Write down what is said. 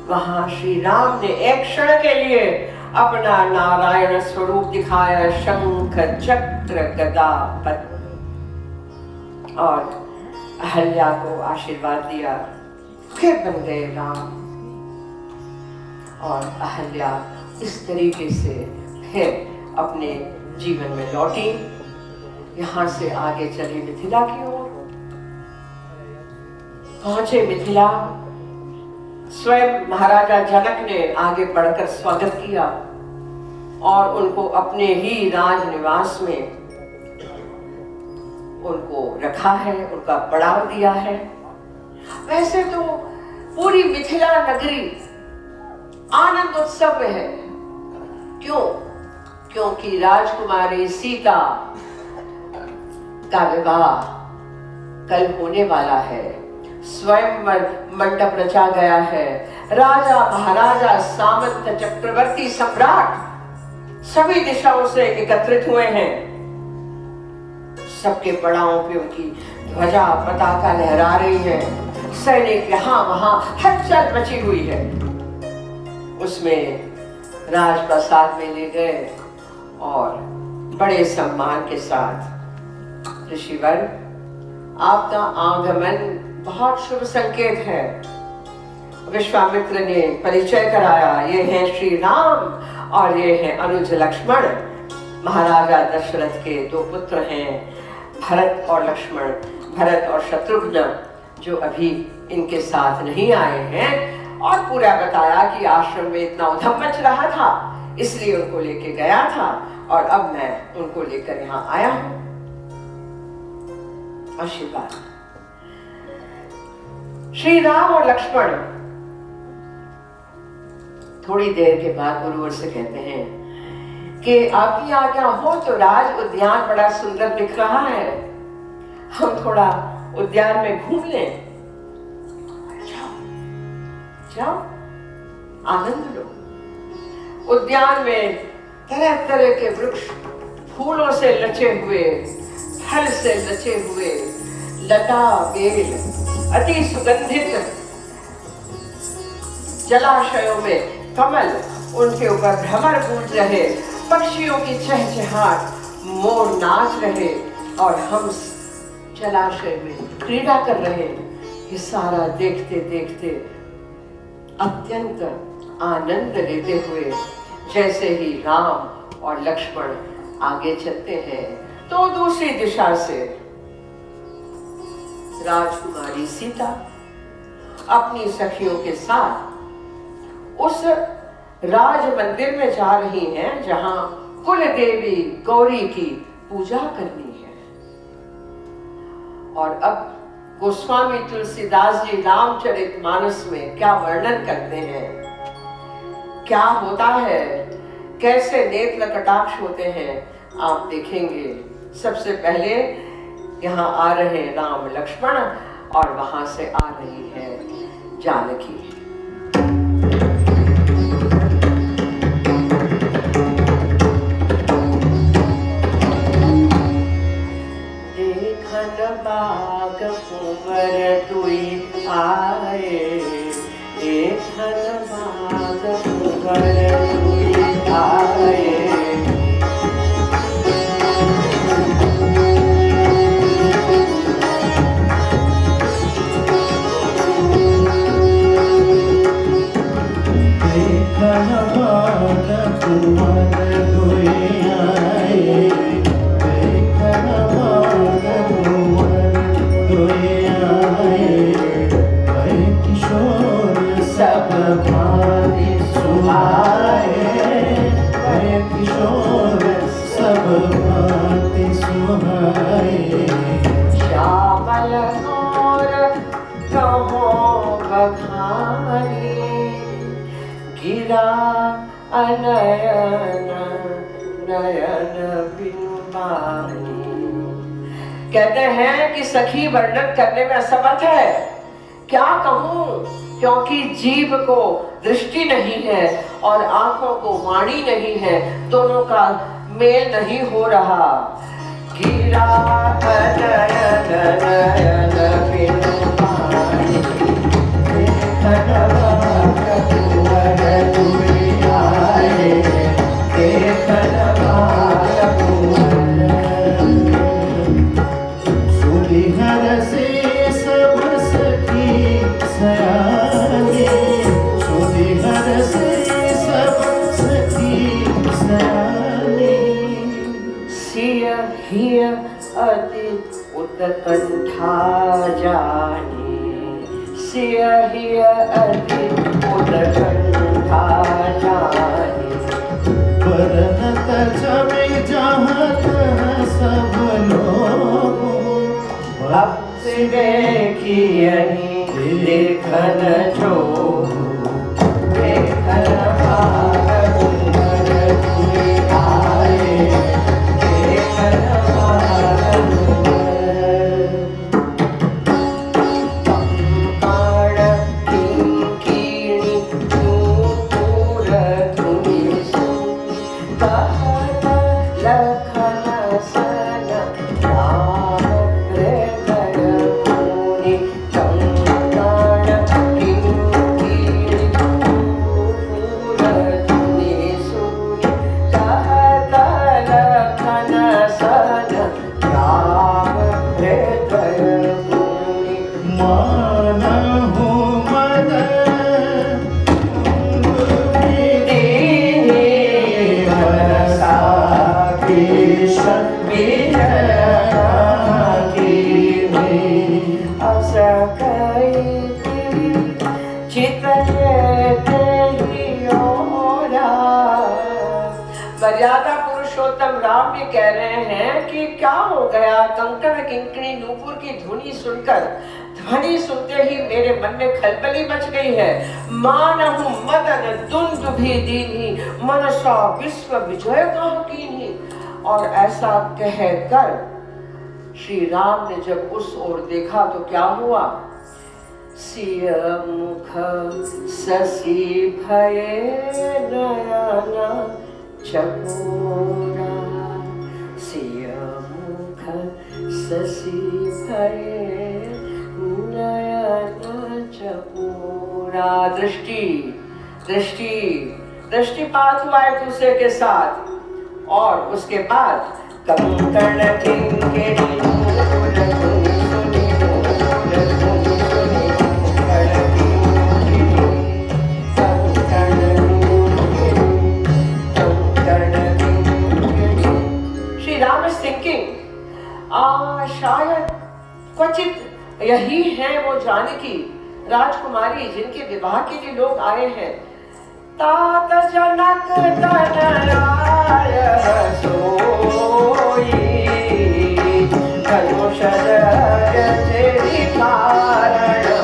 वहां श्री राम ने एक क्षण के लिए अपना नारायण स्वरूप दिखाया, शंख चक्र गदा पद्म, और अहल्या को आशीर्वाद दिया। फिर बन गए राम, और अहल्या इस तरीके से फिर अपने जीवन में लौटी। यहां से आगे चले मिथिला की ओर, पहुंचे मिथिला। स्वयं महाराजा जनक ने आगे बढ़कर स्वागत किया और उनको अपने ही राज निवास में उनको रखा है, उनका पड़ाव दिया है। वैसे तो पूरी मिथिला नगरी आनंद उत्सव में है। क्यों? क्योंकि राजकुमारी सीता का विवाह कल होने वाला है। स्वयंवर मंडप रचा गया है। राजा महाराजा सामंत चक्रवर्ती सम्राट सभी दिशाओं से एकत्रित हुए हैं। सबके पड़ावों पे उनकी ध्वजा पताका लहरा रही है। सैनिक यहाँ वहां हलचल मची हुई है। उसमें राजप्रसाद में ले गए और बड़े सम्मान के साथ, ऋषिवर आपका आगमन बहुत शुभ संकेत है। विश्वामित्र ने परिचय कराया, ये हैं श्री राम और ये हैं अनुज लक्ष्मण। महाराजा दशरथ के दो पुत्र हैं, भरत और लक्ष्मण, भरत और शत्रुघ्न, जो अभी इनके साथ नहीं आए हैं। और पूरा बताया कि आश्रम में इतना उधम मच रहा था, इसलिए उनको लेके गया था और अब मैं उनको लेकर यहाँ आया हूं। आशीर्वाद। श्री राम और लक्ष्मण थोड़ी देर के बाद गुरुवर से कहते हैं कि आपकी आज्ञा हो तो राज उद्यान बड़ा सुंदर दिख रहा है, हम थोड़ा उद्यान में घूम लें। जाओ, आनंद लो। उद्यान में तरह तरह के वृक्ष, फूलों से लचे हुए, फल से लचे हुए, लता बेल, अति सुगंधित जलाशयों में कमल उनके ऊपर भ्रमर गूंज रहे, पक्षियों की चहचहाट, मोर नाच रहे और हम जलाशय में क्रीड़ा कर रहे। ये सारा देखते देखते अत्यंत आनंद लेते हुए जैसे ही राम और लक्ष्मण आगे चलते हैं तो दूसरी दिशा से राजकुमारी सीता अपनी सखियों के साथ उस राज मंदिर में जा रही हैं जहां कुल देवी गौरी की पूजा करनी है। और अब गोस्वामी तुलसीदास जी रामचरितमानस में क्या वर्णन करते हैं, क्या होता है, कैसे नेत्र कटाक्ष होते हैं, आप देखेंगे। सबसे पहले यहाँ आ रहे हैं राम लक्ष्मण और वहां से आ रही है जानकी। देखन बाग कुंवर तुई आए, देखन बाग कुंवर तुई आए। कहते हैं कि सखी वर्णन करने में असमर्थ है। क्या कहूं, क्योंकि जीभ को दृष्टि नहीं है और आंखों को वाणी नहीं है, दोनों का मेल नहीं हो रहा। गिरा नयन नयन बिनु पानी, कंठा जाने सियहिय अति उदकंठा जाने वरनत जमे जहाँ तहाँ सब लोग अब से देखियहि देखन जो देखन भारत मन तुझे आए देखन भारत कंकण किंकिणी नूपुर धुनि सुन कहत लखन सन राम हृदय मुनि कंकण किंकिणी नूपुर धुनि सुन कहत लखन सन राम हृदय मुनि मानहु मद दीनी मनसा कृष विजय कीन्हि अस कहि चित तेहि ओरा। मर्यादा पुरुषोत्तम राम ये कह रहे हैं कि क्या हो गया, कंकण किंकणी नूपुर की ध्वनि सुनकर, ध्वनि सुनते ही मेरे मन में खलबली मच गई है। मानहु मदन दुंदुभि दीन्हि मनसा विश्व विजय कीन्हि। और ऐसा कहकर श्री राम ने जब उस ओर देखा तो क्या हुआ, सिय मुख शशि भये नयन चकोरा। सिय मुख शशि भये नयन चकोरा। दृष्टि दृष्टि दृष्टिपात हुआ एक दूसरे के साथ। और उसके बाद कंकण किंकिणी नूपुर धुनि सुनि नूपुर धुनि सुनि कंकण किंकिणी कंकण किंकिणी कंकण किंकिणी। श्री राम इज थिंकिंग, शायद क्वचित यही है वो जानकी राजकुमारी जिनके विवाह के लिए लोग आए हैं। तात जनक तनयाय सोई धनुष तेरी कारण